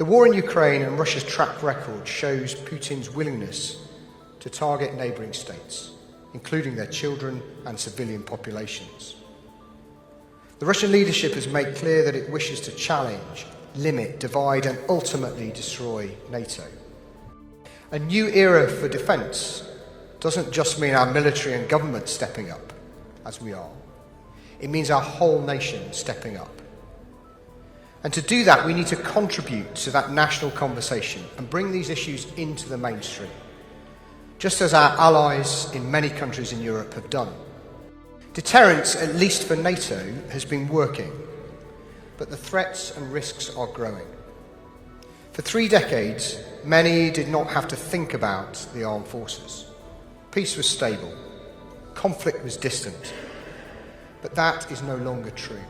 The war in Ukraine and Russia's track record shows Putin's willingness to target neighbouring states, including their children and civilian populations. The Russian leadership has made clear that it wishes to challenge, limit, divide and ultimately destroy NATO. A new era for defence doesn't just mean our military and government stepping up, as we are. It means our whole nation stepping up. And to do that, we need to contribute to that national conversation and bring these issues into the mainstream, just as our allies in many countries in Europe have done. Deterrence, at least for NATO, has been working, but the threats and risks are growing. For 3 decades, many did not have to think about the armed forces. Peace was stable, conflict was distant, but that is no longer true.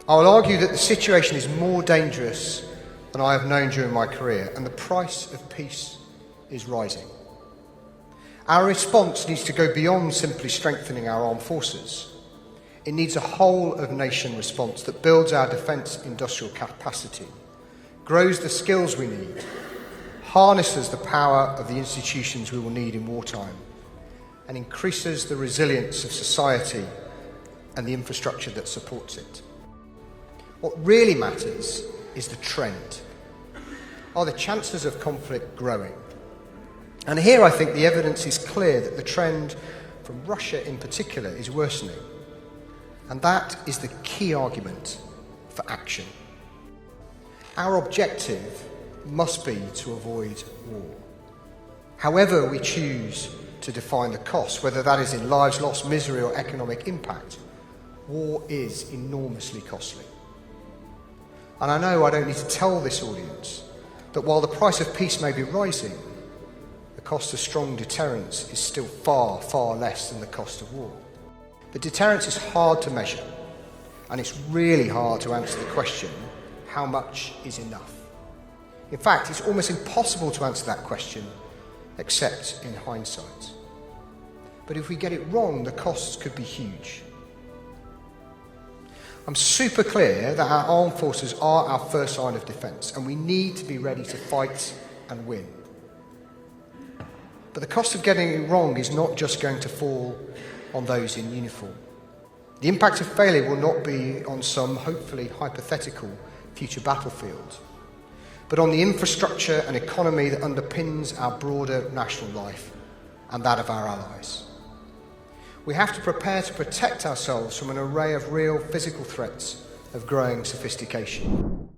I will argue that the situation is more dangerous than I have known during my career, and the price of peace is rising. Our response needs to go beyond simply strengthening our armed forces. It needs a whole-of-nation response that builds our defence industrial capacity, grows the skills we need, harnesses the power of the institutions we will need in wartime, and increases the resilience of society and the infrastructure that supports it. What really matters is the trend. Are the chances of conflict growing? And here I think the evidence is clear that the trend from Russia in particular is worsening. And that is the key argument for action. Our objective must be to avoid war. However we choose to define the cost, whether that is in lives lost, misery or economic impact, war is enormously costly. And I know I don't need to tell this audience that while the price of peace may be rising, the cost of strong deterrence is still far, far less than the cost of war. But deterrence is hard to measure, and it's really hard to answer the question, how much is enough? In fact, it's almost impossible to answer that question, except in hindsight. But if we get it wrong, the costs could be huge. I'm super clear that our armed forces are our first line of defence, and we need to be ready to fight and win. But the cost of getting it wrong is not just going to fall on those in uniform. The impact of failure will not be on some, hopefully hypothetical, future battlefield, but on the infrastructure and economy that underpins our broader national life and that of our allies. We have to prepare to protect ourselves from an array of real physical threats of growing sophistication.